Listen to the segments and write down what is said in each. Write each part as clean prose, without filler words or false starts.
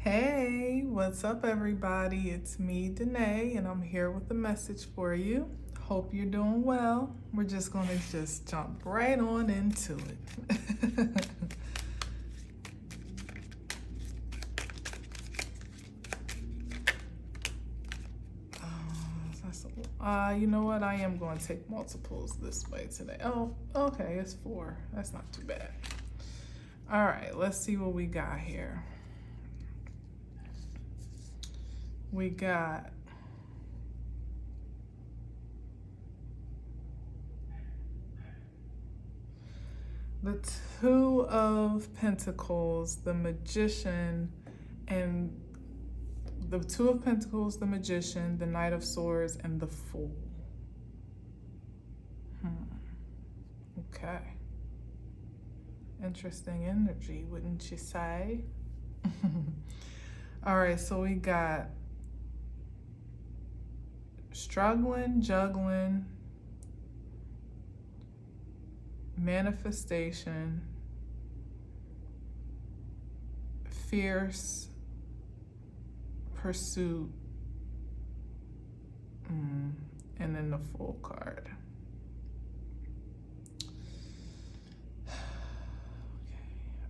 Hey, what's up, everybody? It's me, Danae, and I'm here with a message for you. Hope you're doing well. We're just going to just jump right on into it. You know what? I am going to take multiples this way today. Oh, okay, it's 4. That's not too bad. All right, let's see what we got here. We got the Two of Pentacles, the Magician, and the Two of Pentacles, the Magician, the Knight of Swords, and the Fool. Okay. Interesting energy, wouldn't you say? All right, so we got struggling, juggling, manifestation, fierce pursuit, and then the Fool card.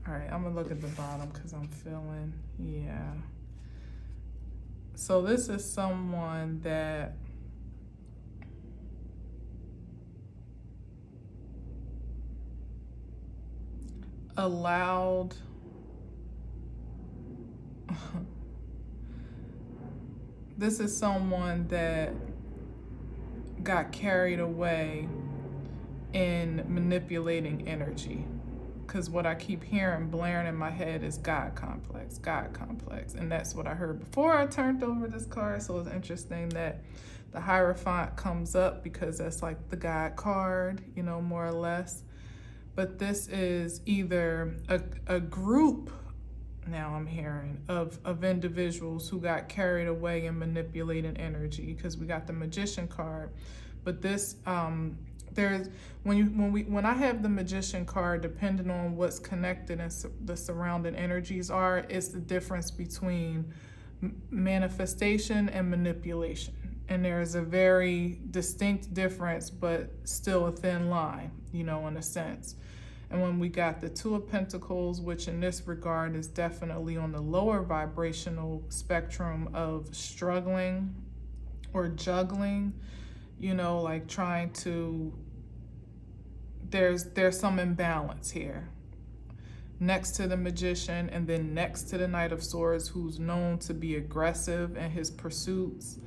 All right, I'm gonna look at the bottom because I'm feeling, yeah. So this is someone that allowed this is someone that got carried away in manipulating energy. Because what I keep hearing blaring in my head is God complex, God complex. And that's what I heard before I turned over this card. So it's interesting that the Hierophant comes up because that's like the God card, you know, more or less. But this is either a group, now I'm hearing, of individuals who got carried away in manipulating energy, because we got the Magician card. But this, there's when I have the Magician card, depending on what's connected and the surrounding energies are, it's the difference between manifestation and manipulation. And there's a very distinct difference, but still a thin line, you know, in a sense. And when we got the Two of Pentacles, which in this regard is definitely on the lower vibrational spectrum of struggling or juggling, you know, like trying to, there's some imbalance here. Next to the Magician, and then next to the Knight of Swords, who's known to be aggressive in his pursuits,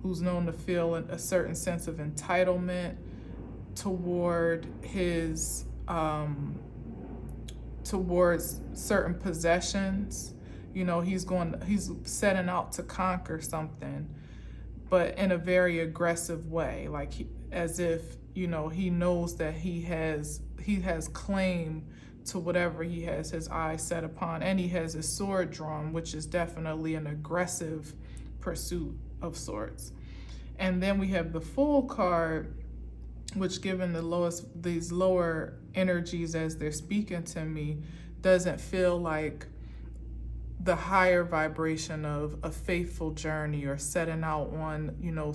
who's known to feel a certain sense of entitlement toward his towards certain possessions. You know, he's setting out to conquer something, but in a very aggressive way, like as if, you know, he knows that he has claim to whatever he has his eyes set upon, and he has his sword drawn, which is definitely an aggressive pursuit of sorts. And then we have the Fool card, which, given these lower energies as they're speaking to me, doesn't feel like the higher vibration of a faithful journey or setting out on, you know,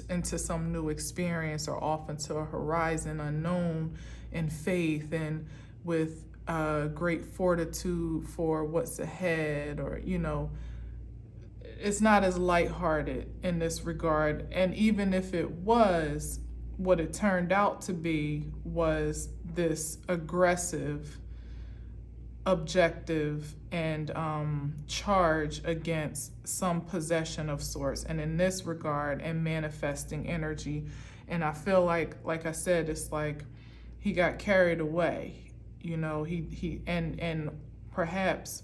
into some new experience, or off into a horizon unknown in faith and with great fortitude for what's ahead, or, you know, it's not as lighthearted in this regard. And even if it was, what it turned out to be was this aggressive objective and charge against some possession of sorts, and in this regard, and manifesting energy. And I feel like I said, it's like he got carried away, you know, he perhaps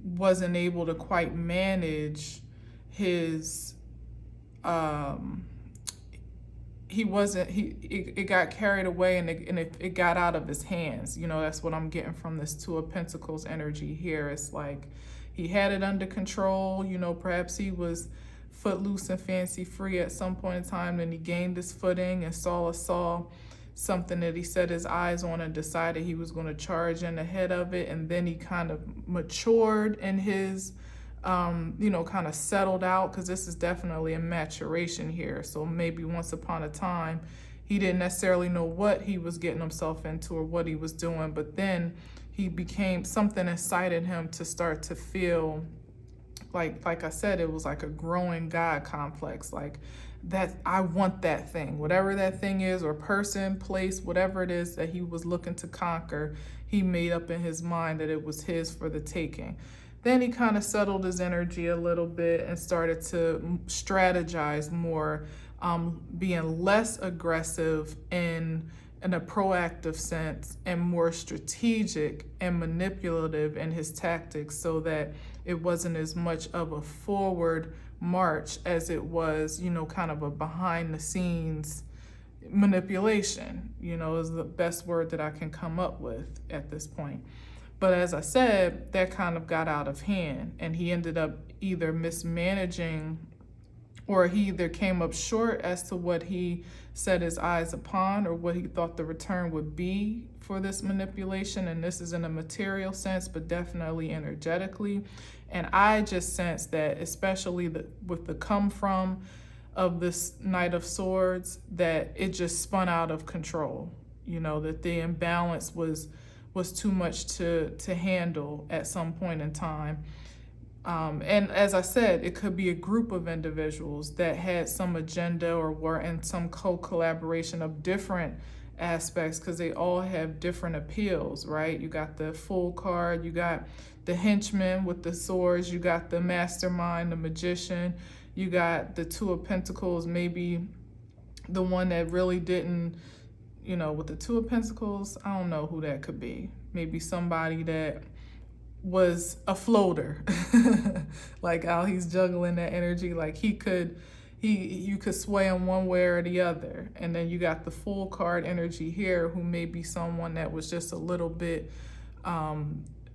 wasn't able to quite manage his it got carried away, and it got out of his hands. You know, that's what I'm getting from this Two of Pentacles energy here. It's like he had it under control, you know, perhaps he was footloose and fancy free at some point in time, and he gained his footing and saw something that he set his eyes on and decided he was going to charge in ahead of it. And then he kind of matured in his, kind of settled out, because this is definitely a maturation here. So maybe once upon a time, he didn't necessarily know what he was getting himself into or what he was doing, but then he became, something incited him to start to feel like I said, it was like a growing God complex, like that I want that thing, whatever that thing is, or person, place, whatever it is that he was looking to conquer. He made up in his mind that it was his for the taking. Then he kind of settled his energy a little bit and started to strategize more, being less aggressive in a proactive sense and more strategic and manipulative in his tactics, so that it wasn't as much of a forward march as it was, kind of a behind the scenes manipulation, is the best word that I can come up with at this point. But as I said, that kind of got out of hand, and he ended up either mismanaging, or he either came up short as to what he set his eyes upon or what he thought the return would be for this manipulation. And this is in a material sense, but definitely energetically. And I just sense that, especially with the come from of this Knight of Swords, that it just spun out of control. That the imbalance was too much to handle at some point in time. And as I said, it could be a group of individuals that had some agenda or were in some co-collaboration of different aspects, because they all have different appeals, right? You got the Fool card, you got the henchman with the swords, you got the mastermind, the magician, you got the Two of Pentacles, maybe the one that really didn't, with the Two of Pentacles, I don't know who that could be. Maybe somebody that was a floater, like how he's juggling that energy, like you could sway him one way or the other. And then you got the Fool card energy here, who may be someone that was just a little bit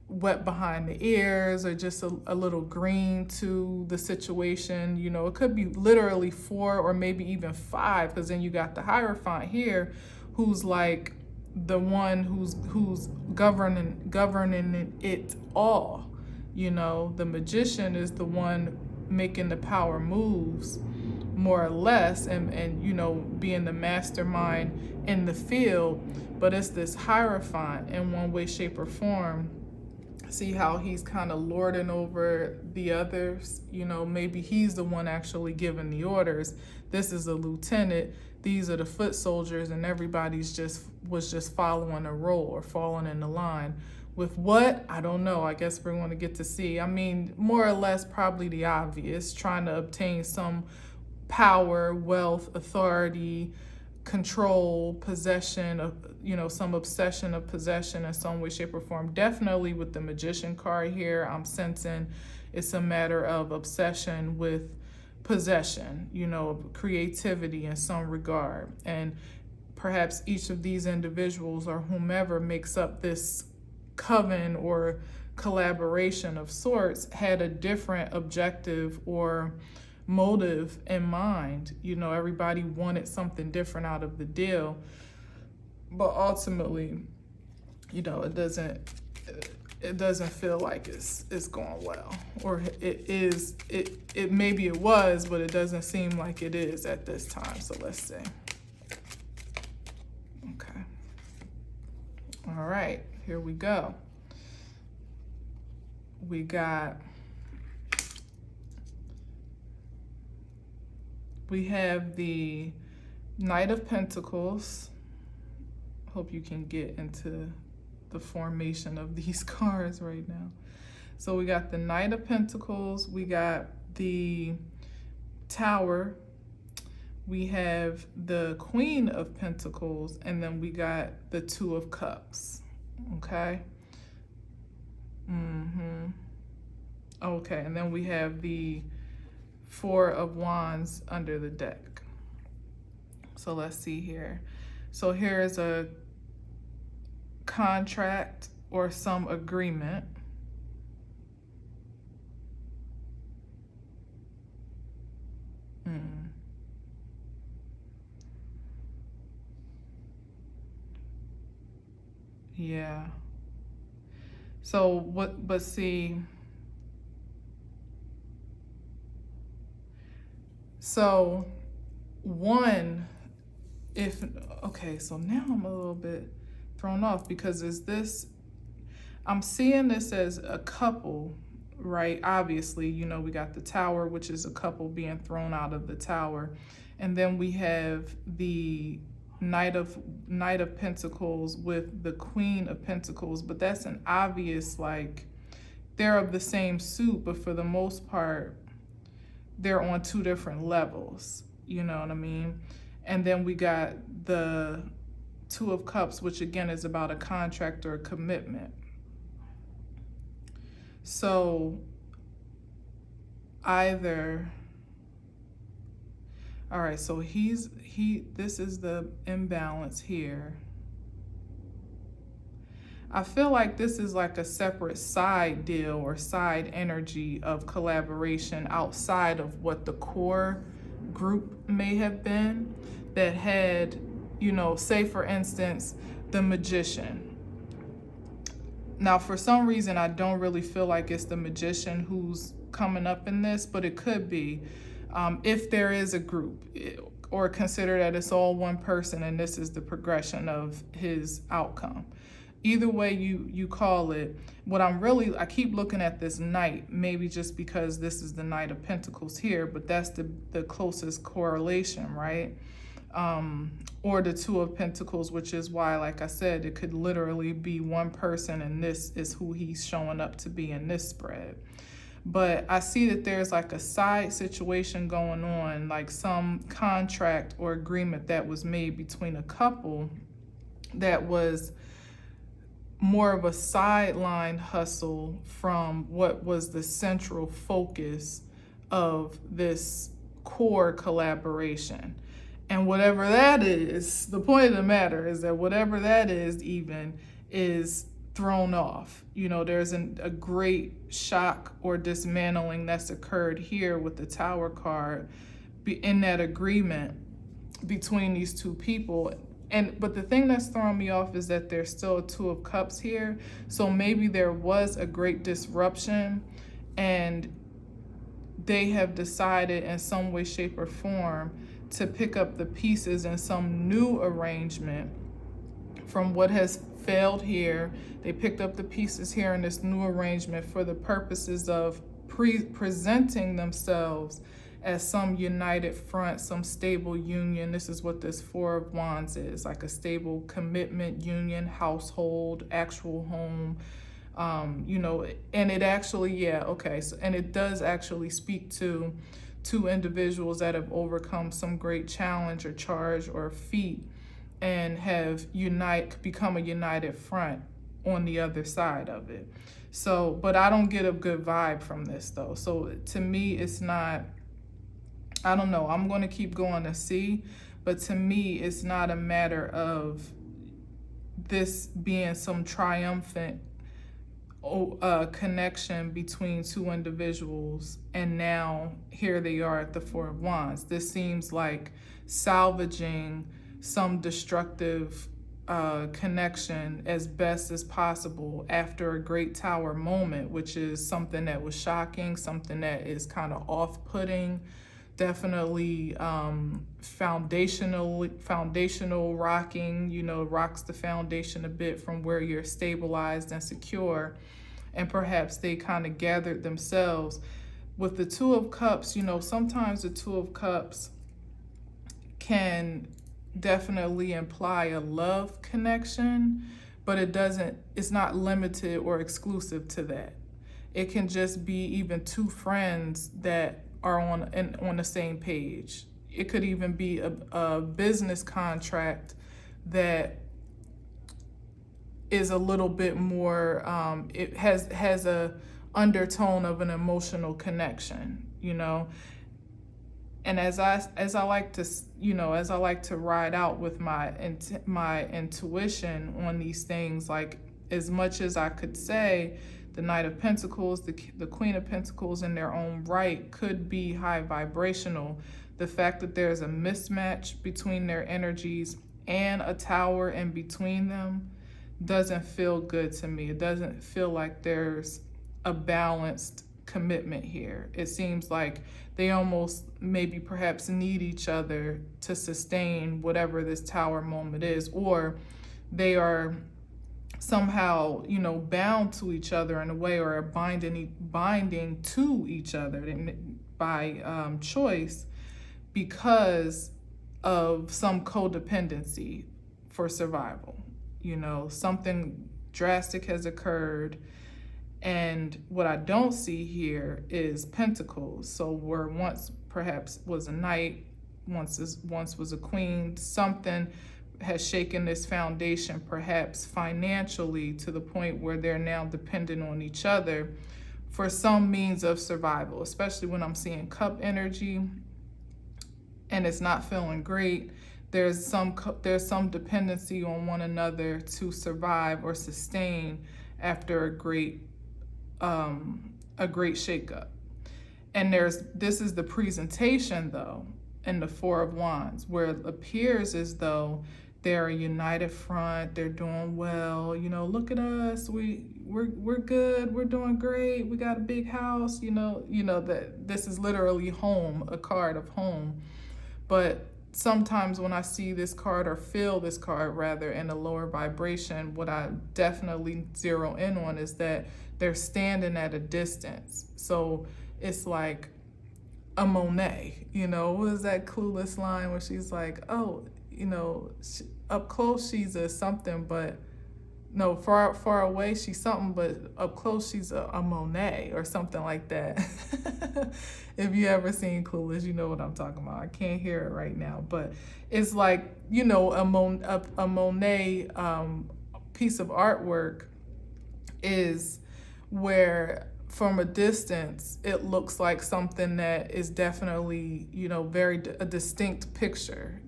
wet behind the ears, or just a little green to the situation. It could be literally 4 or maybe even 5, because then you got the Hierophant here, who's like the one who's governing it all. The magician is the one making the power moves, more or less, and being the mastermind in the field. But it's this Hierophant in one way, shape, or form. See how he's kind of lording over the others. Maybe he's the one actually giving the orders. This is a lieutenant, these are the foot soldiers, and everybody's was just following a role or falling in the line. With what? I don't know. I guess we're going to get to see. I mean, more or less probably the obvious, trying to obtain some power, wealth, authority, control, possession of, some obsession of possession in some way, shape, or form. Definitely with the Magician card here, I'm sensing it's a matter of obsession with possession, creativity in some regard. And perhaps each of these individuals, or whomever makes up this coven or collaboration of sorts, had a different objective or motive in mind. Everybody wanted something different out of the deal, but ultimately, it doesn't feel like it's going well, or it is. It maybe it was, but it doesn't seem like it is at this time. So let's see. Okay. All right, here we go. We have the Knight of Pentacles. Hope you can get into the formation of these cards right now. So we got the Knight of Pentacles, we got the Tower, we have the Queen of Pentacles, and then we got the Two of Cups. Okay. Okay, and then we have the Four of Wands under the deck. So let's see here. So here is a contract or some agreement. Yeah. So what, but see, so one, if, okay, so now I'm a little bit thrown off because is this, I'm seeing this as a couple, right? Obviously, you know, we got the tower, which is a couple being thrown out of the tower. And then we have the Knight of Pentacles with the Queen of Pentacles, but that's an obvious, like, they're of the same suit, but for the most part, they're on two different levels. You know what I mean? And then we got the Two of Cups, which again is about a contract or a commitment. So either, all right, so this is the imbalance here. I feel like this is like a separate side deal or side energy of collaboration outside of what the core group may have been that had, you know, say for instance, the Magician. Now, for some reason, I don't really feel like it's the Magician who's coming up in this, but it could be if there is a group, or consider that it's all one person and this is the progression of his outcome. Either way you call it, I keep looking at this Knight, maybe just because this is the Knight of Pentacles here, but that's the closest correlation, right? Or the Two of Pentacles, which is why, like I said, it could literally be one person and this is who he's showing up to be in this spread. But I see that there's like a side situation going on, like some contract or agreement that was made between a couple that was more of a sideline hustle from what was the central focus of this core collaboration. And whatever that is, the point of the matter is that whatever that is even is thrown off. You know, there's a great shock or dismantling that's occurred here with the Tower card in that agreement between these two people. But the thing that's throwing me off is that there's still a Two of Cups here. So maybe there was a great disruption and they have decided in some way, shape, or form to pick up the pieces in some new arrangement from what has failed here. They picked up the pieces here in this new arrangement for the purposes of presenting themselves as some united front, some stable union. This is what this Four of Wands is, like a stable commitment, union, household, actual home. You know, and it actually, yeah, okay. So, and it does actually speak to two individuals that have overcome some great challenge or charge or feat and have become a united front on the other side of it. So, but I don't get a good vibe from this though. So to me, it's not, I don't know, I'm going to keep going to see, but to me, it's not a matter of this being some triumphant connection between two individuals, and now here they are at the Four of Wands. This seems like salvaging some destructive connection as best as possible after a great Tower moment, which is something that was shocking, something that is kind of off-putting, definitely foundational rocking, you know, rocks the foundation a bit from where you're stabilized and secure. And perhaps they kind of gathered themselves. With the Two of Cups, you know, sometimes the Two of Cups can definitely imply a love connection, but it's not limited or exclusive to that. It can just be even two friends that are on the same page. It could even be a business contract that is a little bit more, it has a undertone of an emotional connection, you know. And as I like to, you know, as I like to ride out with my intuition on these things, like as much as I could say the Knight of Pentacles, the Queen of Pentacles in their own right could be high vibrational. The fact that there's a mismatch between their energies and a Tower in between them, doesn't feel good to me. It doesn't feel like there's a balanced commitment here. It seems like they almost maybe perhaps need each other to sustain whatever this tower moment is, or they are somehow, bound to each other in a way, or are binding to each other by choice because of some codependency for survival. Something drastic has occurred. And what I don't see here is pentacles. So where once perhaps was a knight, once was a queen, something has shaken this foundation, perhaps financially, to the point where they're now dependent on each other for some means of survival, especially when I'm seeing cup energy and it's not feeling great. There's some dependency on one another to survive or sustain after a great shakeup. And this is the presentation though in the Four of Wands, where it appears as though they're a united front, they're doing well, look at us, we're good, we're doing great, we got a big house, that this is literally home, a card of home. But sometimes when I see this card, or feel this card rather, in a lower vibration, what I definitely zero in on is that they're standing at a distance. So it's like a Monet, what is that Clueless line where she's like, oh, up close she's a something, but no, far away she's something, but up close she's a Monet, or something like that. If you ever seen Clueless, you know what I'm talking about. I can't hear it right now, but it's like, a Monet piece of artwork is where from a distance it looks like something that is definitely, a distinct picture.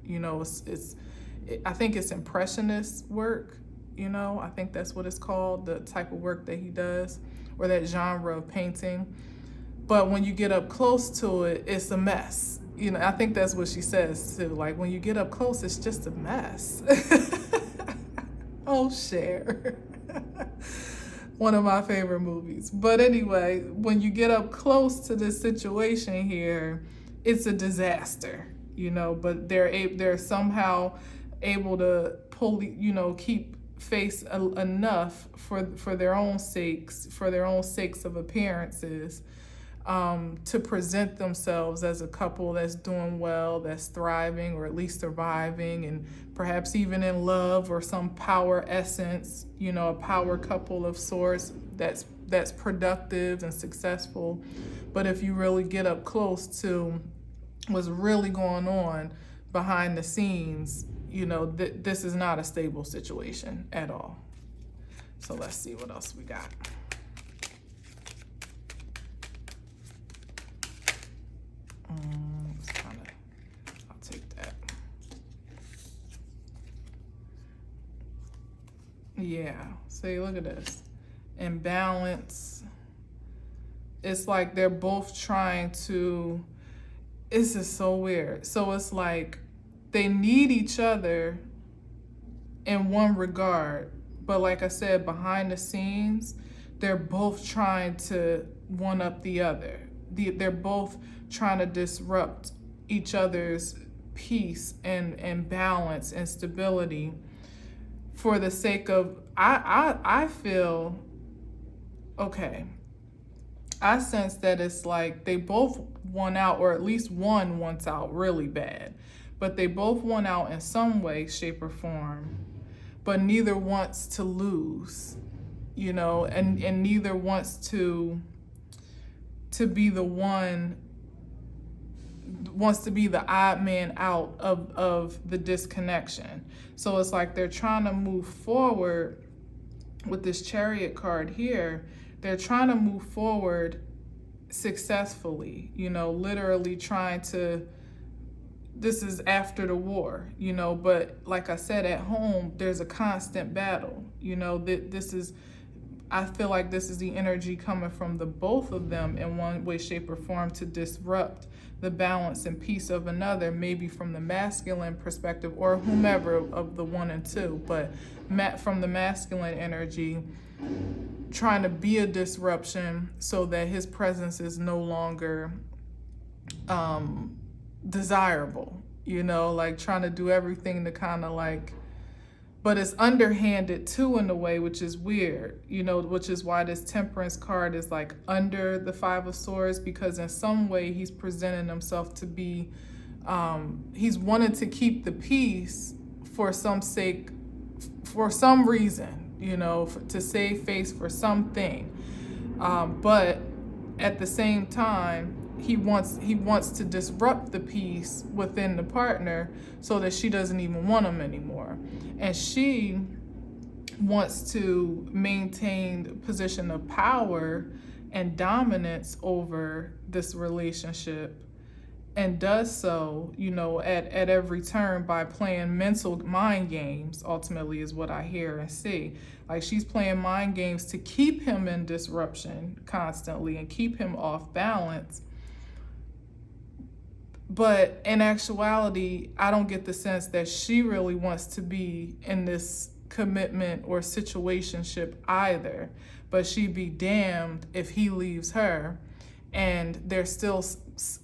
I think it's impressionist work. I think that's what it's called, the type of work that he does, or that genre of painting. But when you get up close to it, it's a mess. I think that's what she says too. Like, when you get up close, it's just a mess. Oh, Cher. One of my favorite movies. But anyway, when you get up close to this situation here, it's a disaster, but they're somehow able to pull, keep face enough for their own sakes, of appearances, to present themselves as a couple that's doing well, that's thriving, or at least surviving, and perhaps even in love, or some power essence, a power couple of sorts that's productive and successful. But if you really get up close to what's really going on behind the scenes, this is not a stable situation at all. So let's see what else we got. I'll take that. Yeah, see, look at this. Imbalance. It's like they're both trying to, this is so weird. So it's like they need each other in one regard, but like I said, behind the scenes, they're both trying to one up the other. They're both trying to disrupt each other's peace and balance and stability for the sake of, I feel, okay, I sense that it's like they both want out, or at least one wants out really bad, but they both want out in some way, shape, or form, but neither wants to lose, and neither wants to be the one, wants to be the odd man out of the disconnection. So it's like they're trying to move forward with this Chariot card here. They're trying to move forward successfully, literally trying to, this is after the war, but like I said, at home, there's a constant battle, this is I feel like this is the energy coming from the both of them in one way, shape, or form to disrupt the balance and peace of another, maybe from the masculine perspective or whomever of the 1 and 2, but from the masculine energy, trying to be a disruption so that his presence is no longer desirable, like trying to do everything to kind of like, but it's underhanded too in a way, which is weird, which is why this Temperance card is like under the 5 of Swords, because in some way he's presenting himself to be, he's wanted to keep the peace for some sake, for some reason, to save face for something. But at the same time, he wants to disrupt the peace within the partner so that she doesn't even want him anymore. And she wants to maintain the position of power and dominance over this relationship, and does so, at every turn by playing mental mind games, ultimately is what I hear and see. Like she's playing mind games to keep him in disruption constantly and keep him off balance. But in actuality, I don't get the sense that she really wants to be in this commitment or situationship either. But she'd be damned if he leaves her. And there's still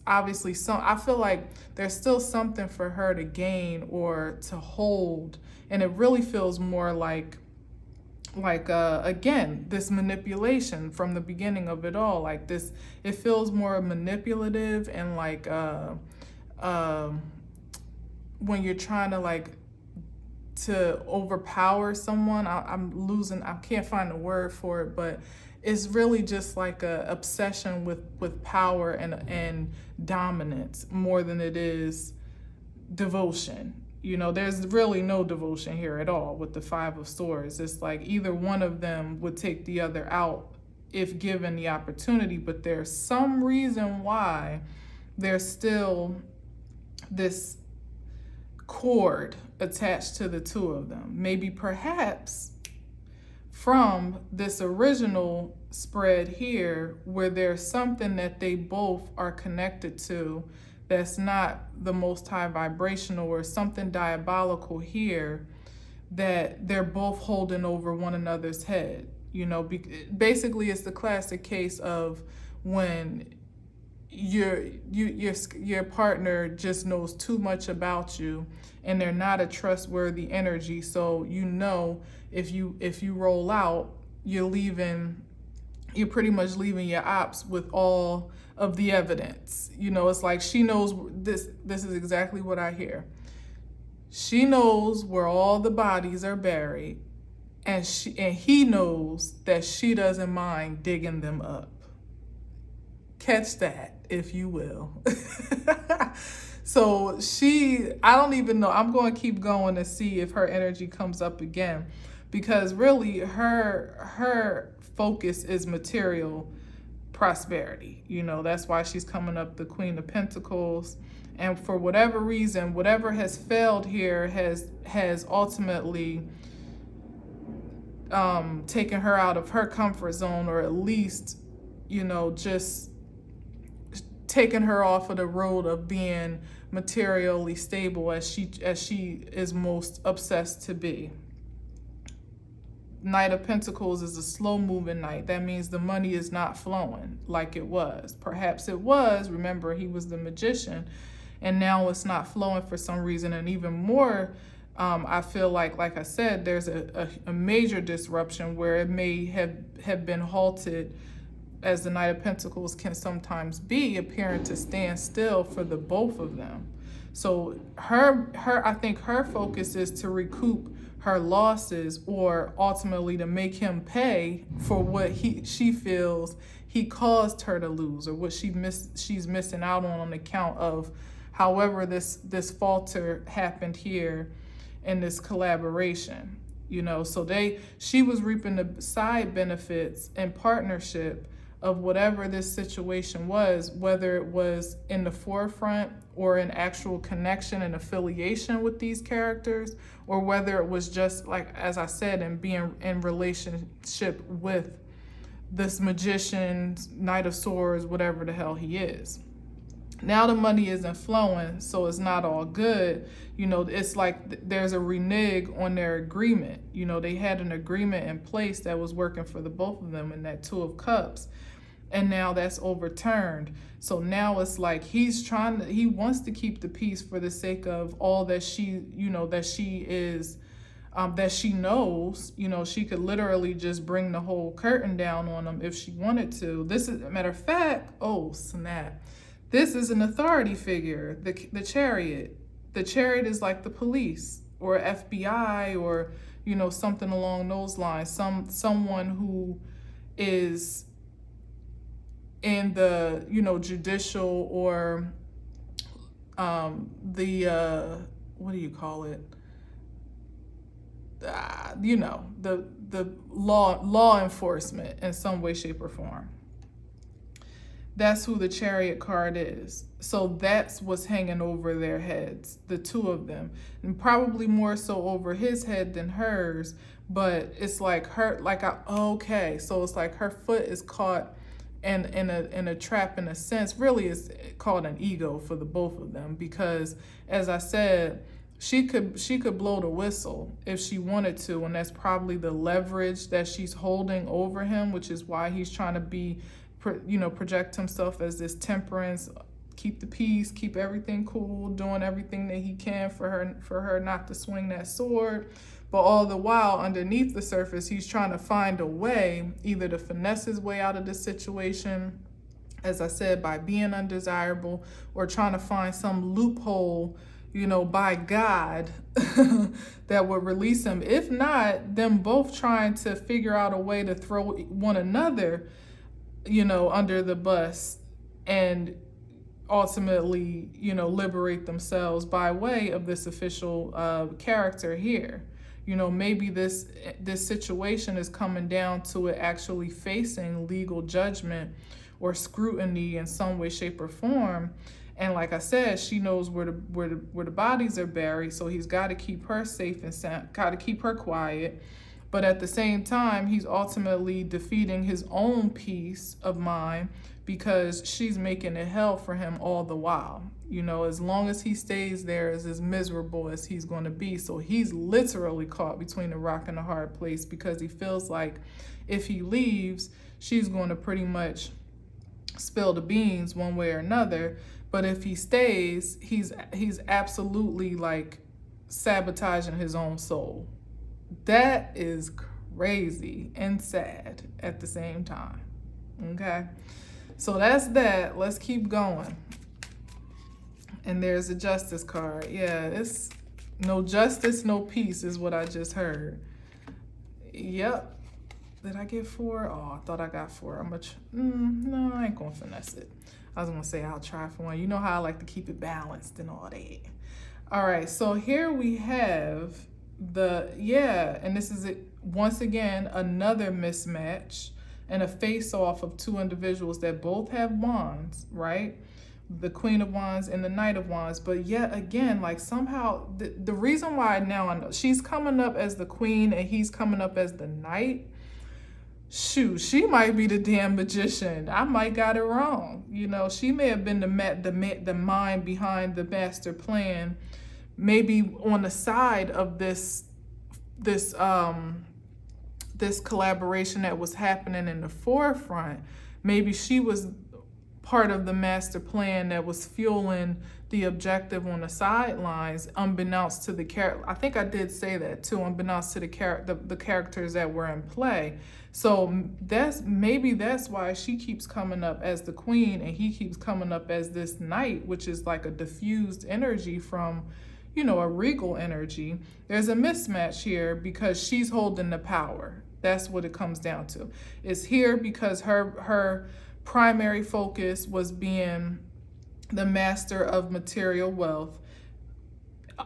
obviously I feel like there's still something for her to gain or to hold. And it really feels more like again, this manipulation from the beginning of it all. Like this, it feels more manipulative and like when you're trying to to overpower someone. I can't find a word for it, but it's really just like a obsession with power and dominance more than it is devotion. There's really no devotion here at all with the 5 of Swords. It's like either one of them would take the other out if given the opportunity, but there's some reason why there's still this cord attached to the 2 of them. Maybe perhaps from this original spread here where there's something that they both are connected to that's not the most high vibrational, or something diabolical here that they're both holding over one another's head. Basically it's the classic case of when your partner just knows too much about you and they're not a trustworthy energy. So if you roll out, you're pretty much leaving your ops with all of the evidence. It's like she knows this is exactly what I hear. She knows where all the bodies are buried, and he knows that she doesn't mind digging them up. Catch that, if you will. So I don't even know. I'm going to keep going to see if her energy comes up again, because really her focus is material prosperity. That's why she's coming up the Queen of Pentacles. And for whatever reason, whatever has failed here has ultimately taken her out of her comfort zone, or at least, just taking her off of the road of being materially stable as she is most obsessed to be. Knight of Pentacles is a slow moving knight. That means the money is not flowing like it was. Perhaps it was. Remember, he was the magician, and now it's not flowing for some reason. And even more, I feel like I said, there's a major disruption where it may have been halted, as the Knight of Pentacles can sometimes be, appearing to stand still for the both of them. So I think her focus is to recoup her losses, or ultimately to make him pay for what she feels he caused her to lose, or what she's missing out on account of however this falter happened here in this collaboration. So she was reaping the side benefits and partnership of whatever this situation was, whether it was in the forefront or an actual connection and affiliation with these characters, or whether it was just, like, as I said, in being in relationship with this magician, Knight of Swords, whatever the hell he is. Now the money isn't flowing, so it's not all good. It's like there's a renege on their agreement. They had an agreement in place that was working for the both of them in that Two of Cups, and now that's overturned. So now it's like he wants to keep the peace for the sake of all that she is, that she knows. She could literally just bring the whole curtain down on him if she wanted to. This is, a matter of fact, oh snap, this is an authority figure, the Chariot. The Chariot is like the police or FBI or, something along those lines. Someone who is in the, judicial or the, what do you call it? The law enforcement in some way, shape, or form. That's who the Chariot card is. So that's what's hanging over their heads, the two of them, and probably more so over his head than hers. But it's like okay, so it's like her foot is caught in a trap, in a sense. Really, it's called an ego for the both of them, because, as I said, she could blow the whistle if she wanted to, and that's probably the leverage that she's holding over him, which is why he's trying to project himself as this temperance, keep the peace, keep everything cool, doing everything that he can for her not to swing that sword. But all the while, underneath the surface, he's trying to find a way, either to finesse his way out of this situation, as I said, by being undesirable, or trying to find some loophole, by God, that would release him. If not, them both trying to figure out a way to throw one another, under the bus, and ultimately, liberate themselves by way of this official character here. Maybe this situation is coming down to it actually facing legal judgment or scrutiny in some way, shape, or form. And like I said, she knows where the bodies are buried, so he's got to keep her safe and sound, got to keep her quiet. But at the same time, he's ultimately defeating his own peace of mind, because she's making it hell for him all the while. As long as he stays there, is as miserable as he's going to be. So he's literally caught between a rock and a hard place, because he feels like if he leaves, she's going to pretty much spill the beans one way or another. But if he stays, he's absolutely like sabotaging his own soul. That is crazy and sad at the same time. Okay, so that's that. Let's keep going. And there's a Justice card. Yeah, it's no justice, no peace is what I just heard. Yep. Did I get 4? Oh, I thought I got 4. No, I ain't gonna finesse it. I was gonna say I'll try for 1. You know how I like to keep it balanced and all that. All right, so here we have and this is once again another mismatch and a face-off of two individuals that both have wands, right? The Queen of Wands and the Knight of Wands. But yet again, like somehow the reason why now I know she's coming up as the Queen and he's coming up as the Knight. Shoot, she might be the damn magician. I might got it wrong. She may have been the mind behind the master plan, maybe on the side of this collaboration that was happening in the forefront. Maybe she was part of the master plan that was fueling the objective on the sidelines, unbeknownst to the character. I think I did say that too, unbeknownst to the characters that were in play. So that's why she keeps coming up as the Queen and he keeps coming up as this Knight, which is like a diffused energy from, a regal energy. There's a mismatch here because she's holding the power. That's what it comes down to. It's here because her primary focus was being the master of material wealth,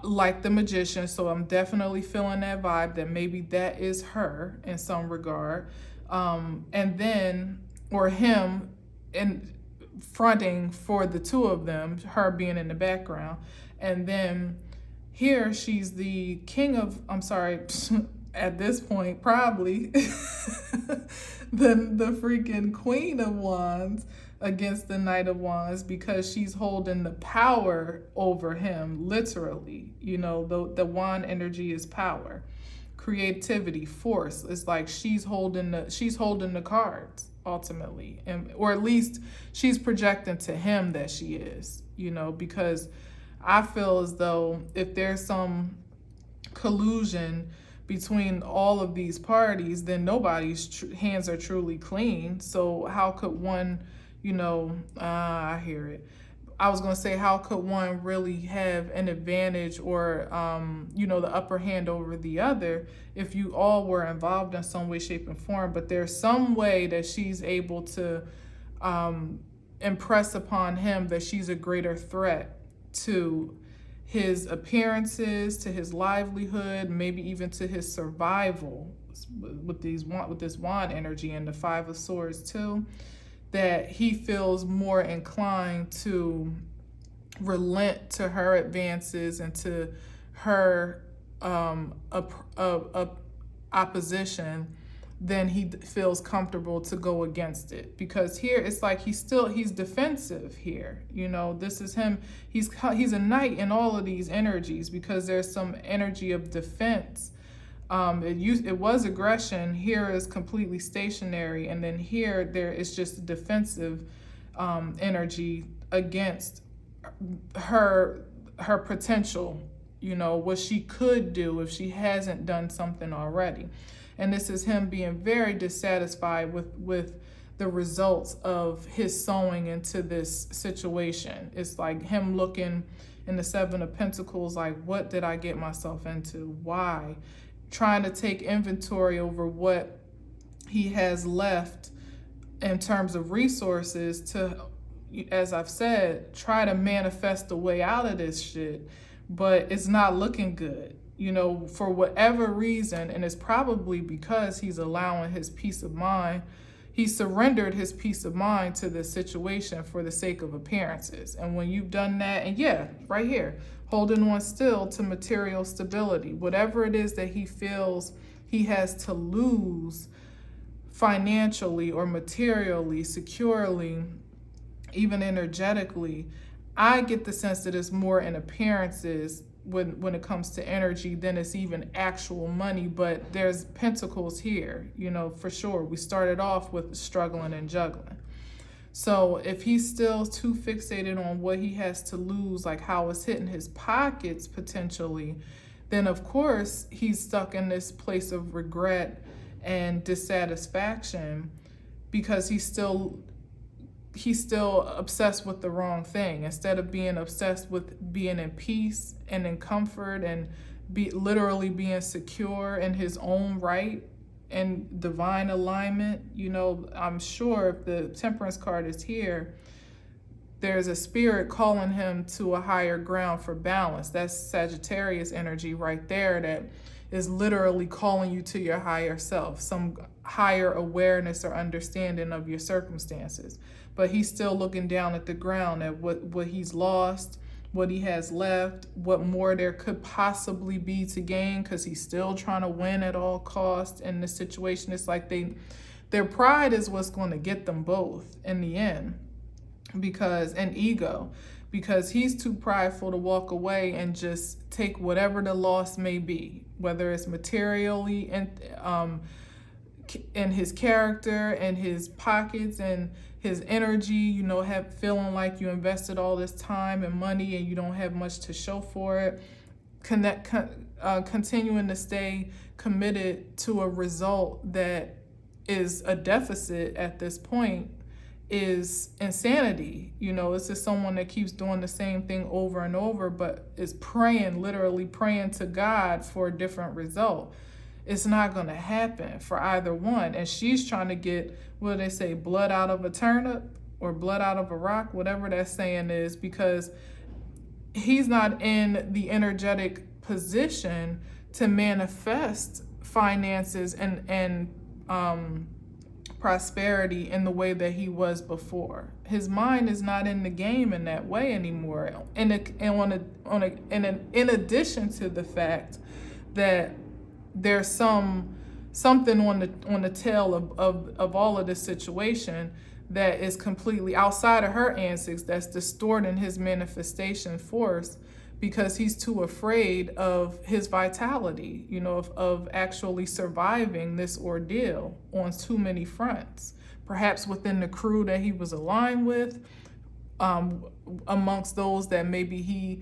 like the magician. So I'm definitely feeling that vibe that maybe that is her in some regard. And then, or him, and fronting for the two of them, her being in the background. And then here she's the king of, I'm sorry, at this point, probably the freaking Queen of Wands against the Knight of Wands, because she's holding the power over him, literally. You know, the wand energy is power, creativity, force. It's like she's holding the cards ultimately, and or at least she's projecting to him that she is, you know, because I feel as though if there's some collusion between all of these parties, then nobody's hands are truly clean. So how could one, you know, I hear it. I was going to say, how could one really have an advantage or, you know, the upper hand over the other if you all were involved in some way, shape, and form? But there's some way that she's able to impress upon him that she's a greater threat to his appearances, to his livelihood, maybe even to his survival with this wand energy and the Five of Swords too, that he feels more inclined to relent to her advances and to her opposition than he feels comfortable to go against it. Because here it's like he's defensive here. You know, this is him. He's a knight in all of these energies because there's some energy of defense. It was aggression. Here is completely stationary, and then here there is just defensive energy against her potential. You know, what she could do if she hasn't done something already. And this is him being very dissatisfied with the results of his sowing into this situation. It's like him looking in the Seven of Pentacles like, what did I get myself into? Why? Trying to take inventory over what he has left in terms of resources to, as I've said, try to manifest a way out of this shit. But it's not looking good. You know, for whatever reason, and it's probably because he's allowing his peace of mind, he surrendered his peace of mind to this situation for the sake of appearances. And when you've done that, and yeah, right here, holding on still to material stability, whatever it is that he feels he has to lose financially or materially, securely, even energetically, I get the sense that it's more in appearances when it comes to energy than it's even actual money. But there's pentacles here, you know, for sure. We started off with struggling and juggling. So if he's still too fixated on what he has to lose, like how it's hitting his pockets potentially, then of course he's stuck in this place of regret and dissatisfaction because he's still obsessed with the wrong thing. Instead of being obsessed with being in peace and in comfort and literally being secure in his own right and divine alignment. You know, I'm sure if the Temperance card is here, there's a spirit calling him to a higher ground for balance. That's Sagittarius energy right there that is literally calling you to your higher self, some higher awareness or understanding of your circumstances. But he's still looking down at the ground at what he's lost, what he has left, what more there could possibly be to gain, because he's still trying to win at all costs in this situation. It's like their pride is what's going to get them both in the end, and ego, because he's too prideful to walk away and just take whatever the loss may be, whether it's materially and in his character and his pockets and his energy, you know, feeling like you invested all this time and money and you don't have much to show for it. Continuing to stay committed to a result that is a deficit at this point is insanity. You know, it's just someone that keeps doing the same thing over and over, but is literally praying to God for a different result. It's not going to happen for either one. And she's trying to get, what do they say, blood out of a turnip or blood out of a rock, whatever that saying is, because he's not in the energetic position to manifest finances and prosperity in the way that he was before. His mind is not in the game in that way anymore. In addition to the fact that there's something on the tail of all of this situation that is completely outside of her antics, that's distorting his manifestation force, because he's too afraid of his vitality, of actually surviving this ordeal on too many fronts. Perhaps within the crew that he was aligned with, amongst those that maybe he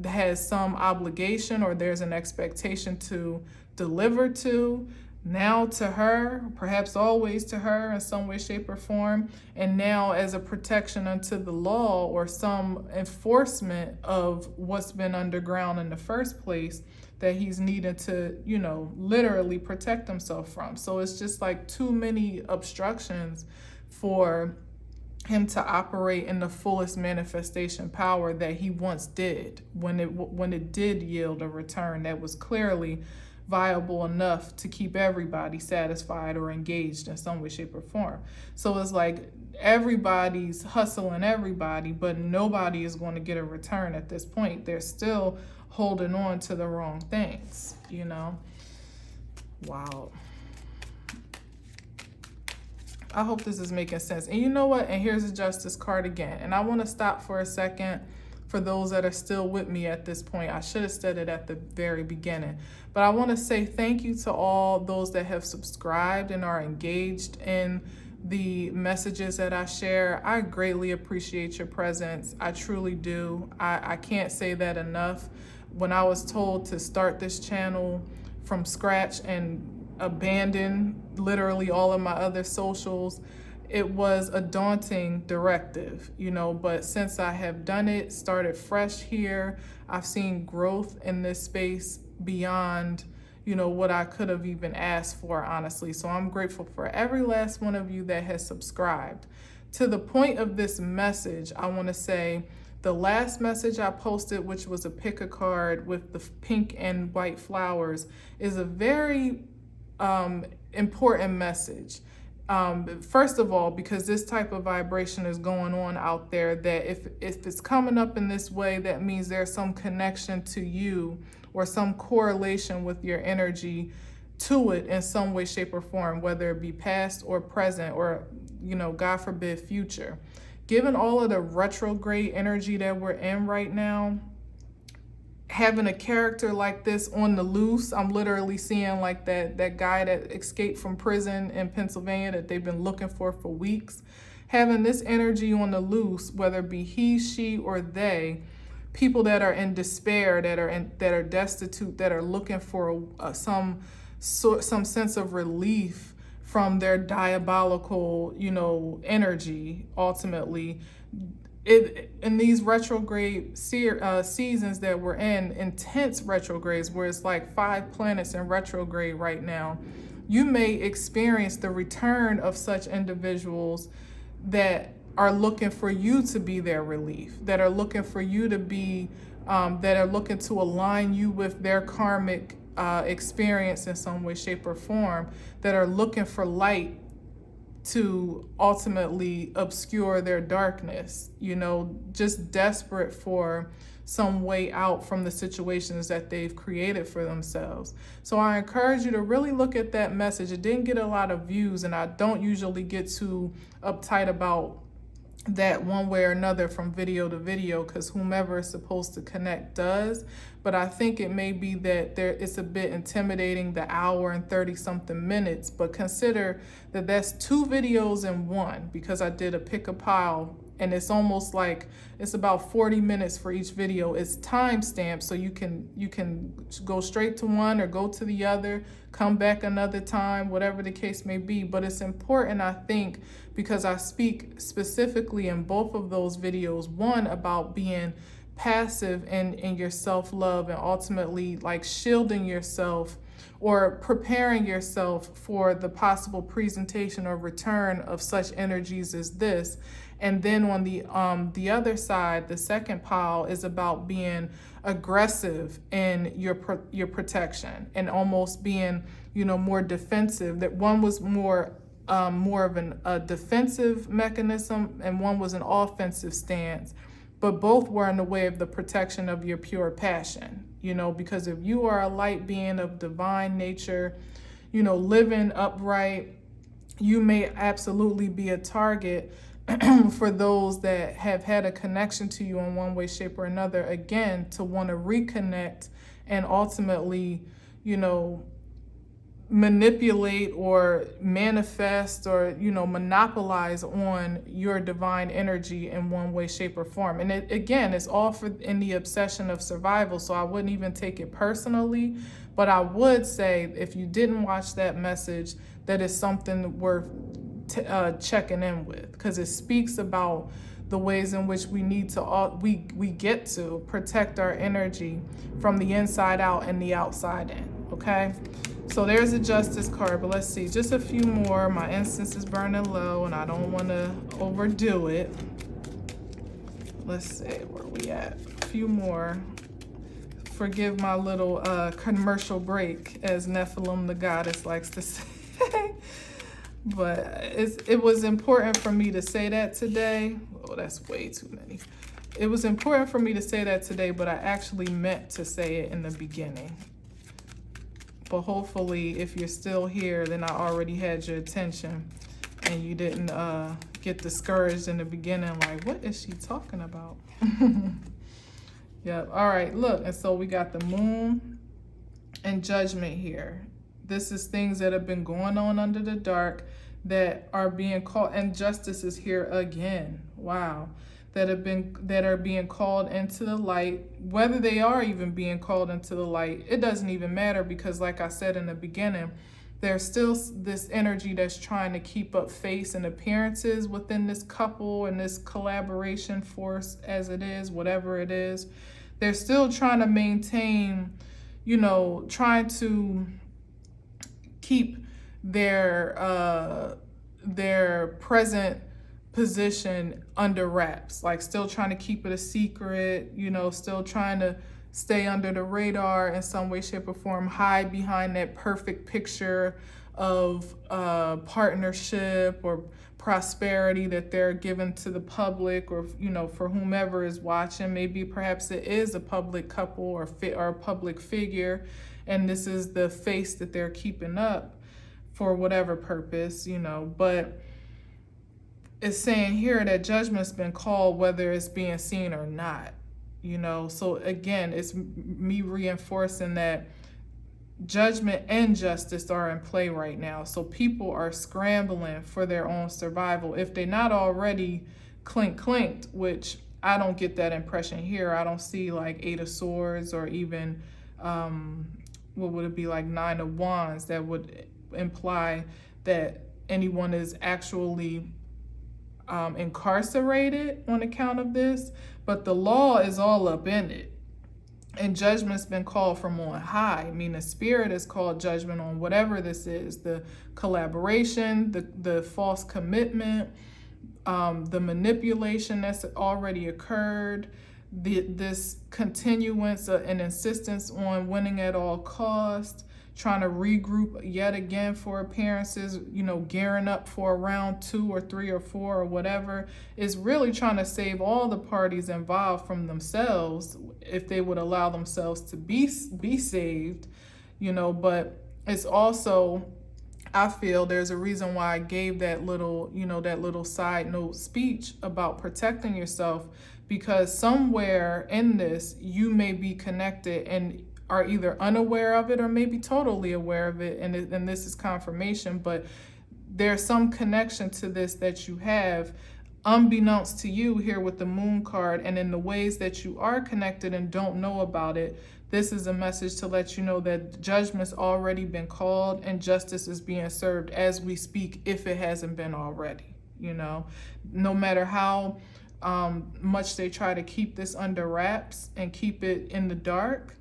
has some obligation or there's an expectation to deliver to. Now to her, perhaps always to her in some way, shape, or form, and now as a protection unto the law or some enforcement of what's been underground in the first place that he's needed to, literally protect himself from. So it's just like too many obstructions for him to operate in the fullest manifestation power that he once did when it did yield a return that was clearly viable enough to keep everybody satisfied or engaged in some way, shape, or form. So it's like everybody's hustling everybody, but nobody is going to get a return at this point. They're still holding on to the wrong things, Wow. I hope this is making sense. And you know what? And here's the Justice card again. And I want to stop for a second for those that are still with me at this point. I should have said it at the very beginning. But I want to say thank you to all those that have subscribed and are engaged in the messages that I share. I greatly appreciate your presence. I truly do. I can't say that enough. When I was told to start this channel from scratch and abandon literally all of my other socials, it was a daunting directive, but since I have done it, started fresh here, I've seen growth in this space beyond, what I could have even asked for, honestly. So I'm grateful for every last one of you that has subscribed. To the point of this message, I want to say the last message I posted, which was a pick a card with the pink and white flowers, is a very important message. First of all, because this type of vibration is going on out there, that if it's coming up in this way, that means there's some connection to you or some correlation with your energy to it in some way, shape, or form, whether it be past or present or, God forbid, future. Given all of the retrograde energy that we're in right now, having a character like this on the loose, I'm literally seeing like that guy that escaped from prison in Pennsylvania that they've been looking for weeks. Having this energy on the loose, whether it be he, she, or they, people that are in despair, that are destitute, that are looking for some sense of relief from their diabolical, energy, ultimately. In these retrograde seasons that we're in, intense retrogrades, where it's like 5 planets in retrograde right now, you may experience the return of such individuals that are looking for you to be their relief, that are looking for you to be, that are looking to align you with their karmic experience in some way, shape, or form, that are looking for light to ultimately obscure their darkness, just desperate for some way out from the situations that they've created for themselves. So I encourage you to really look at that message. It didn't get a lot of views, and I don't usually get too uptight about that one way or another from video to video, because whomever is supposed to connect does. But I think it may be that it's a bit intimidating, the hour and 30 something minutes, but consider that that's 2 videos in one, because I did a pick a pile, and it's almost like it's about 40 minutes for each video. It's time stamped, so you can go straight to one or go to the other, come back another time, whatever the case may be. But it's important, I think, because I speak specifically in both of those videos, one about being passive in your self-love and ultimately like shielding yourself or preparing yourself for the possible presentation or return of such energies as this. And then on the other side, the second pile is about being aggressive in your protection and almost being, more defensive. That one was more more of a defensive mechanism, and one was an offensive stance. But both were in the way of the protection of your pure passion, because if you are a light being of divine nature, living upright, you may absolutely be a target for those that have had a connection to you in one way, shape, or another, again, to want to reconnect and ultimately, manipulate or manifest or, monopolize on your divine energy in one way, shape, or form. And it's all in the obsession of survival. So I wouldn't even take it personally, but I would say if you didn't watch that message, that is something worth checking in with, because it speaks about the ways in which we need to we get to protect our energy from the inside out and the outside in. Okay, so there's a justice card, but let's see, just a few more. My incense is burning low and I don't want to overdo it. Let's see where we at. A few more. Forgive my little commercial break, as Nephilim the goddess likes to say. But it was important for me to say that today. Oh, that's way too many. It was important for me to say that today, but I actually meant to say it in the beginning. But hopefully, if you're still here, then I already had your attention and you didn't get discouraged in the beginning, like, what is she talking about? Yep. All right, look. And so we got the moon and judgment here. This is things that have been going on under the dark that are being called, and justice is here again. Wow. That are being called into the light. Whether they are even being called into the light, it doesn't even matter, because like I said in the beginning, there's still this energy that's trying to keep up face and appearances within this couple and this collaboration force, as it is, whatever it is. They're still trying to maintain, trying to keep their present position under wraps, like still trying to keep it a secret, still trying to stay under the radar in some way, shape, or form, hide behind that perfect picture of partnership or prosperity that they're given to the public, or for whomever is watching. Maybe perhaps it is a public couple or a public figure, and this is the face that they're keeping up for whatever purpose, but it's saying here that judgment's been called, whether it's being seen or not, So again, it's me reinforcing that judgment and justice are in play right now. So people are scrambling for their own survival. If they're not already clinked, which I don't get that impression here. I don't see like 8 of Swords or even, what would it be, like 9 of Wands, that would imply that anyone is actually incarcerated on account of this, but the law is all up in it. And judgment's been called from on high. I mean, the spirit is called judgment on whatever this is, the collaboration, the false commitment, the manipulation that's already occurred, this continuance and insistence on winning at all costs, trying to regroup yet again for appearances, gearing up for a round 2 or 3 or 4 or whatever, is really trying to save all the parties involved from themselves, if they would allow themselves to be saved, but it's also, I feel there's a reason why I gave that little side note speech about protecting yourself, because somewhere in this, you may be connected and are either unaware of it or maybe totally aware of it, and this is confirmation, but there's some connection to this that you have, unbeknownst to you here with the moon card, and in the ways that you are connected and don't know about it. This is a message to let you know that judgment's already been called and justice is being served as we speak, if it hasn't been already. No matter how much they try to keep this under wraps and keep it in the dark,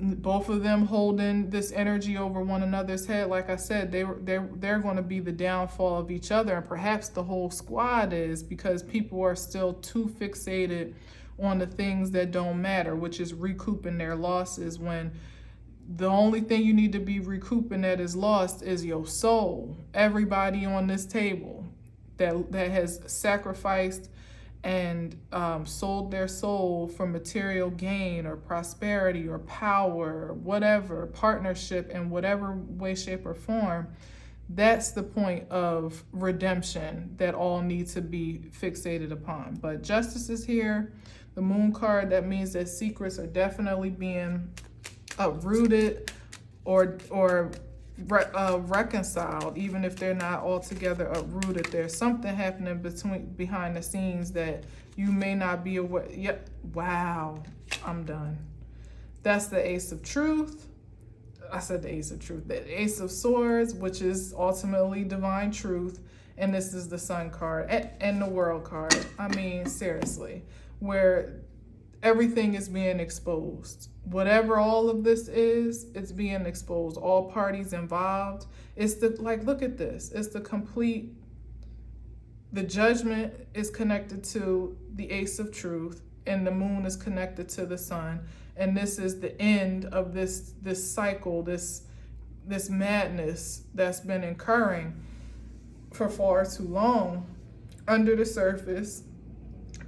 both of them holding this energy over one another's head. Like I said, they're going to be the downfall of each other, and perhaps the whole squad is, because people are still too fixated on the things that don't matter, which is recouping their losses, when The only thing you need to be recouping that is lost is your soul. Everybody on this table that has sacrificed and sold their soul for material gain or prosperity or power, or whatever, partnership in whatever way, shape, or form, that's the point of redemption that all need to be fixated upon. But justice is here. The moon card, that means that secrets are definitely being uprooted or reconciled, even if they're not altogether uprooted. There's something happening behind the scenes that you may not be aware. Yep. Wow. I'm done. That's the Ace of Truth. I said the Ace of Truth. The Ace of Swords, which is ultimately divine truth. And this is the Sun card and the World card. I mean, seriously, where everything is being exposed. Whatever all of this is, it's being exposed. All parties involved. It's the, like, look at this. It's the complete, the Judgment is connected to the Ace of Truth, and the moon is connected to the sun. And this is the end of this cycle, this madness that's been occurring for far too long under the surface,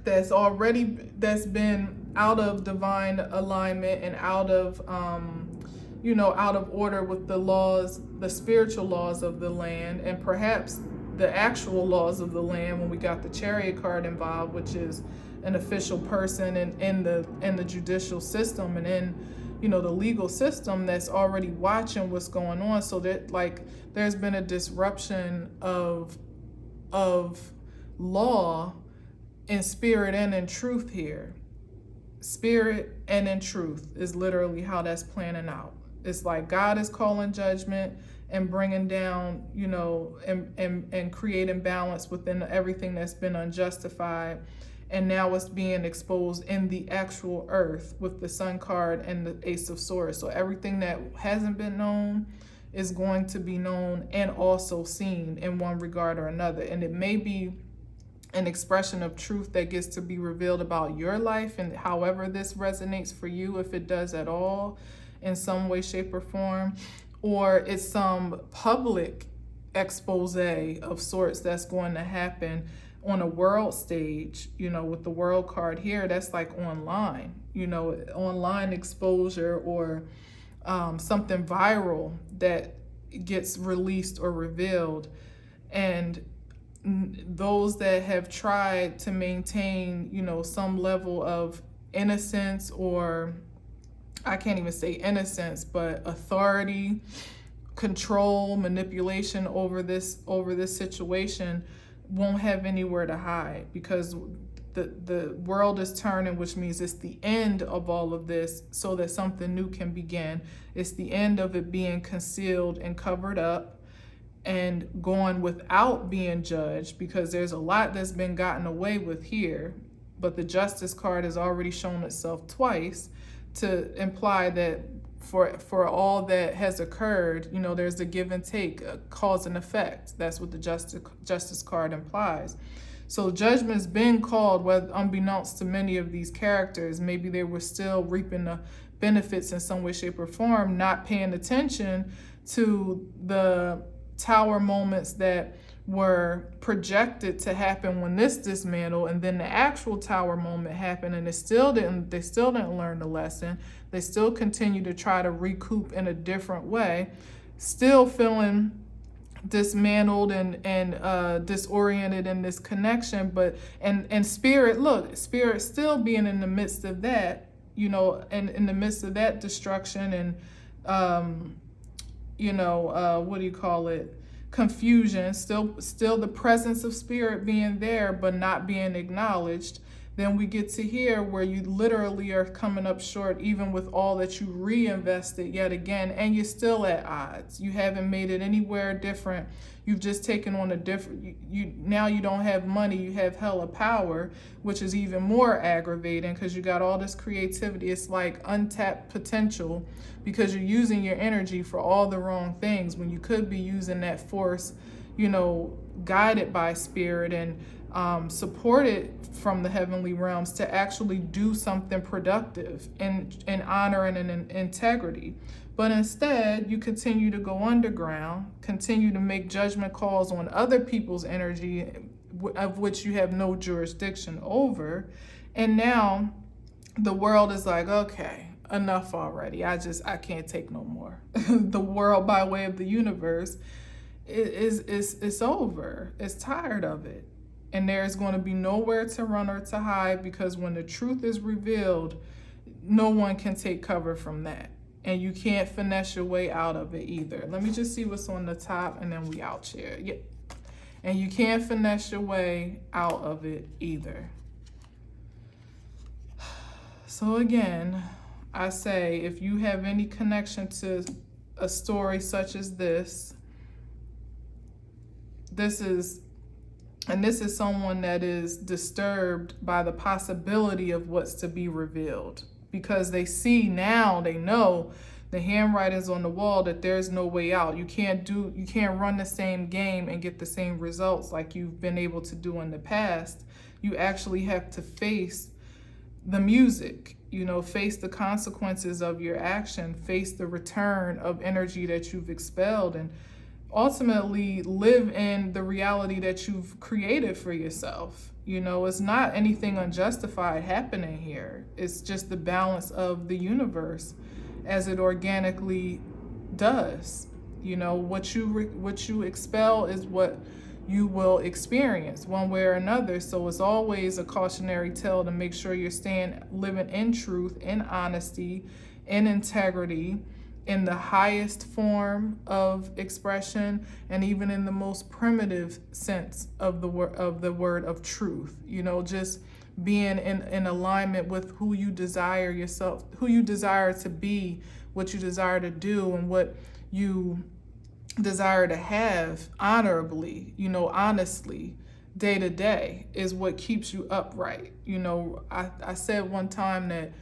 that's been out of divine alignment and out of out of order with the laws, the spiritual laws of the land, and perhaps the actual laws of the land, when we got the Chariot card involved, which is an official person in the judicial system and in the legal system that's already watching what's going on. So that, like, there's been a disruption of law in spirit and in truth here. Spirit and in truth is literally how that's planning out. It's like God is calling judgment and bringing down, and creating balance within everything that's been unjustified. And now it's being exposed in the actual earth with the Sun card and the Ace of Swords. So everything that hasn't been known is going to be known and also seen in one regard or another. And it may be an expression of truth that gets to be revealed about your life, and however this resonates for you, if it does at all in some way, shape, or form, or it's some public expose of sorts that's going to happen on a world stage, with the World card here. That's like online, online exposure, or something viral that gets released or revealed. And those that have tried to maintain, some level of innocence, or I can't even say innocence, but authority, control, manipulation over this situation, won't have anywhere to hide, because the world is turning, which means it's the end of all of this so that something new can begin. It's the end of it being concealed and covered up and going without being judged, because there's a lot that's been gotten away with here. But the Justice card has already shown itself twice to imply that for all that has occurred, there's a give and take, a cause and effect. That's what the Justice card implies. So judgment's been called, whether unbeknownst to many of these characters. Maybe they were still reaping the benefits in some way, shape, or form, not paying attention to the tower moments that were projected to happen when this dismantled, and then the actual tower moment happened, and they still didn't learn the lesson. They still continue to try to recoup in a different way, still feeling dismantled and disoriented in this connection. But and spirit still being in the midst of that, and in the midst of that destruction and what do you call it? Confusion, still the presence of spirit being there but not being acknowledged. Then we get to here where you literally are coming up short, even with all that you reinvested yet again, and you're still at odds. You haven't made it anywhere different. You've just taken on a different, now you don't have money, you have hella power, which is even more aggravating because you got all this creativity. It's like untapped potential, because you're using your energy for all the wrong things when you could be using that force, guided by spirit and supported from the heavenly realms to actually do something productive in honor and in integrity. But instead, you continue to go underground, continue to make judgment calls on other people's energy of which you have no jurisdiction over. And now the world is like, okay, enough already. I can't take no more. The world, by way of the universe, it's over. It's tired of it. And there's going to be nowhere to run or to hide, because when the truth is revealed, no one can take cover from that. And you can't finesse your way out of it either. Let me just see what's on the top, and then we out here. Yeah. And you can't finesse your way out of it either. So again, I say, if you have any connection to a story such as this is someone that is disturbed by the possibility of what's to be revealed, because they see now, they know the handwriting's on the wall that there's no way out. You can't run the same game and get the same results like you've been able to do in the past. You actually have to face the music, face the consequences of your action, face the return of energy that you've expelled, and ultimately live in the reality that you've created for yourself. It's not anything unjustified happening here. It's just the balance of the universe as it organically does. What you expel is what you will experience one way or another. So it's always a cautionary tale to make sure you're living in truth, in honesty, in integrity, in the highest form of expression, and even in the most primitive sense of the word of truth. Just being in alignment with who you desire yourself, who you desire to be, what you desire to do, and what you desire to have honorably, honestly, day to day, is what keeps you upright. I said one time that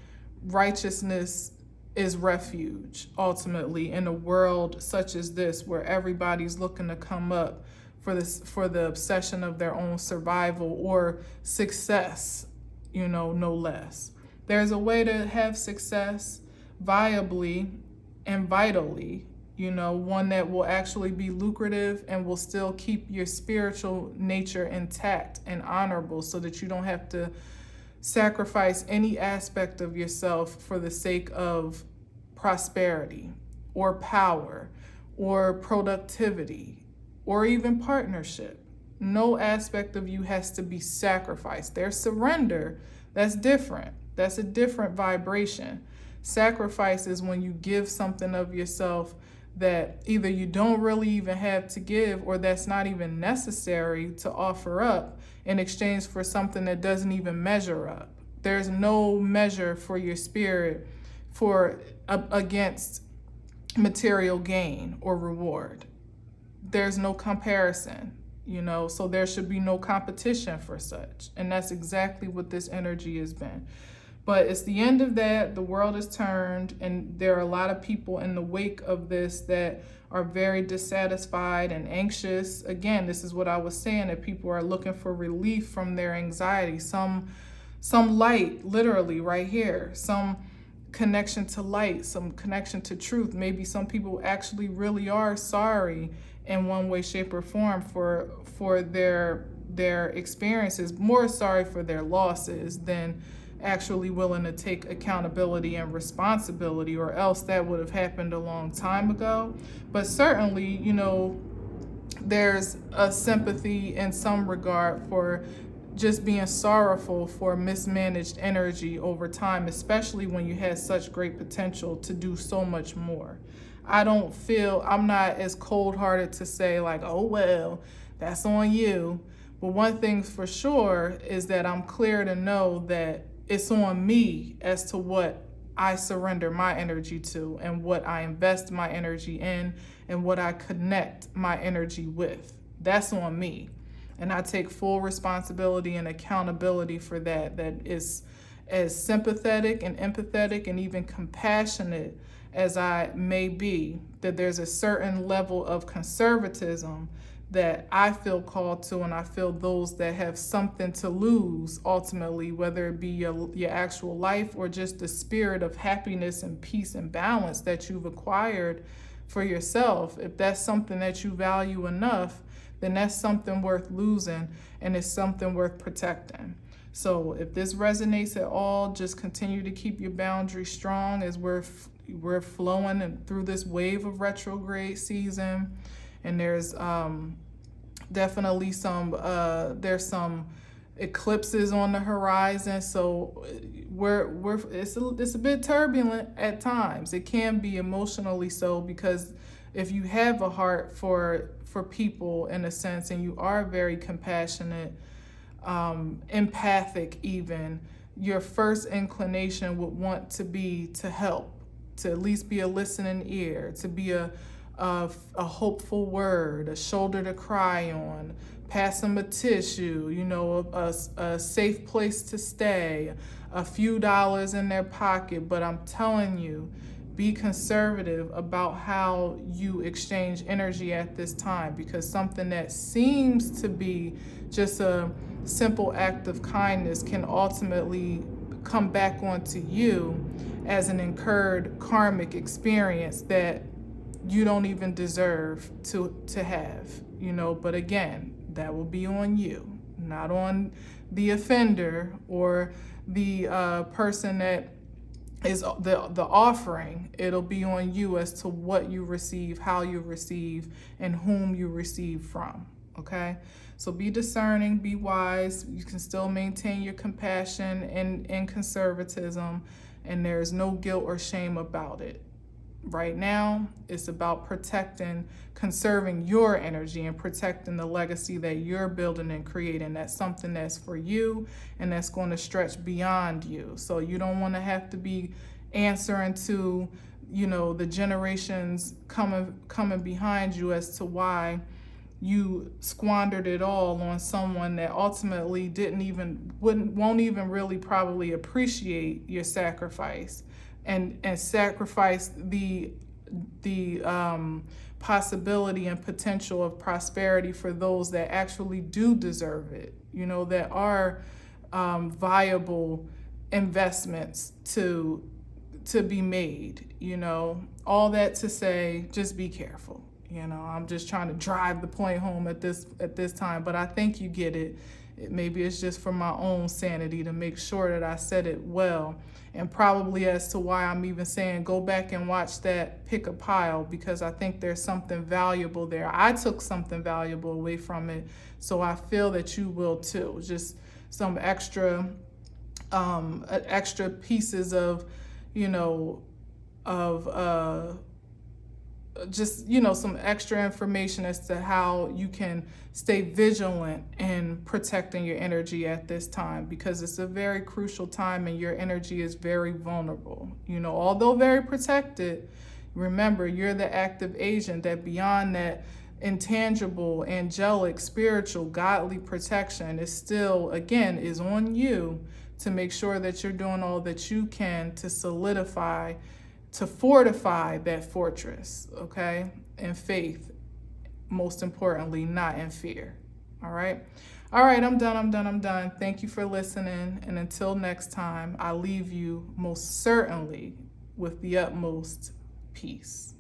righteousness is refuge, ultimately, in a world such as this, where everybody's looking to come up for the obsession of their own survival or success, no less. There's a way to have success viably and vitally, one that will actually be lucrative and will still keep your spiritual nature intact and honorable, so that you don't have to sacrifice any aspect of yourself for the sake of prosperity or power or productivity or even partnership. No aspect of you has to be sacrificed. There's surrender. That's different. That's a different vibration. Sacrifice is when you give something of yourself that either you don't really even have to give, or that's not even necessary to offer up, in exchange for something that doesn't even measure up. There's no measure for your spirit against material gain or reward. There's no comparison, so there should be no competition for such. And that's exactly what this energy has been. But it's the end of that. The world is turned, and there are a lot of people in the wake of this that are very dissatisfied and anxious. Again, this is what I was saying, that people are looking for relief from their anxiety. Some light, literally right here, some connection to light, some connection to truth. Maybe some people actually really are sorry in one way, shape, or form for their experiences, more sorry for their losses than actually willing to take accountability and responsibility, or else that would have happened a long time ago. But certainly, there's a sympathy in some regard for just being sorrowful for mismanaged energy over time, especially when you had such great potential to do so much more. I'm not as cold-hearted to say like, oh, well, that's on you. But one thing for sure is that I'm clear to know that it's on me as to what I surrender my energy to, and what I invest my energy in, and what I connect my energy with. That's on me. And I take full responsibility and accountability for that. That is as sympathetic and empathetic and even compassionate as I may be, that there's a certain level of conservatism that I feel called to, and I feel those that have something to lose ultimately, whether it be your actual life or just the spirit of happiness and peace and balance that you've acquired for yourself. If that's something that you value enough, then that's something worth losing, and it's something worth protecting. So if this resonates at all, just continue to keep your boundaries strong as we're flowing and through this wave of retrograde season. And there's definitely there's some eclipses on the horizon, so it's a bit turbulent at times. It can be emotionally so, because if you have a heart for people in a sense, and you are very compassionate, empathic even, your first inclination would want to be to help, to at least be a listening ear, to be a hopeful word, a shoulder to cry on, pass them a tissue, a safe place to stay, a few dollars in their pocket. But I'm telling you, be conservative about how you exchange energy at this time, because something that seems to be just a simple act of kindness can ultimately come back onto you as an incurred karmic experience that you don't even deserve to have, but again, that will be on you, not on the offender or the person that is the offering. It'll be on you as to what you receive, how you receive, and whom you receive from. Okay, so be discerning, be wise. You can still maintain your compassion and conservatism, and there's no guilt or shame about it. Right now, it's about protecting, conserving your energy and protecting the legacy that you're building and creating. That's something that's for you, and that's going to stretch beyond you. So you don't want to have to be answering to, the generations coming behind you as to why you squandered it all on someone that ultimately won't even really probably appreciate your sacrifice. And sacrifice the possibility and potential of prosperity for those that actually do deserve it, that are viable investments to be made, all that to say, just be careful. I'm just trying to drive the point home at this time, but I think you get it. Maybe it's just for my own sanity to make sure that I said it well, and probably as to why I'm even saying go back and watch that Pick a Pile, because I think there's something valuable there. I took something valuable away from it, so I feel that you will too. Just some extra pieces of, some extra information as to how you can stay vigilant in protecting your energy at this time, because it's a very crucial time and your energy is very vulnerable. Although very protected, remember, you're the active agent that beyond that intangible, angelic, spiritual, godly protection is still, again, is on you to make sure that you're doing all that you can to solidify, to fortify that fortress, okay? In faith, most importantly, not in fear. All right? All right, I'm done. Thank you for listening. And until next time, I leave you most certainly with the utmost peace.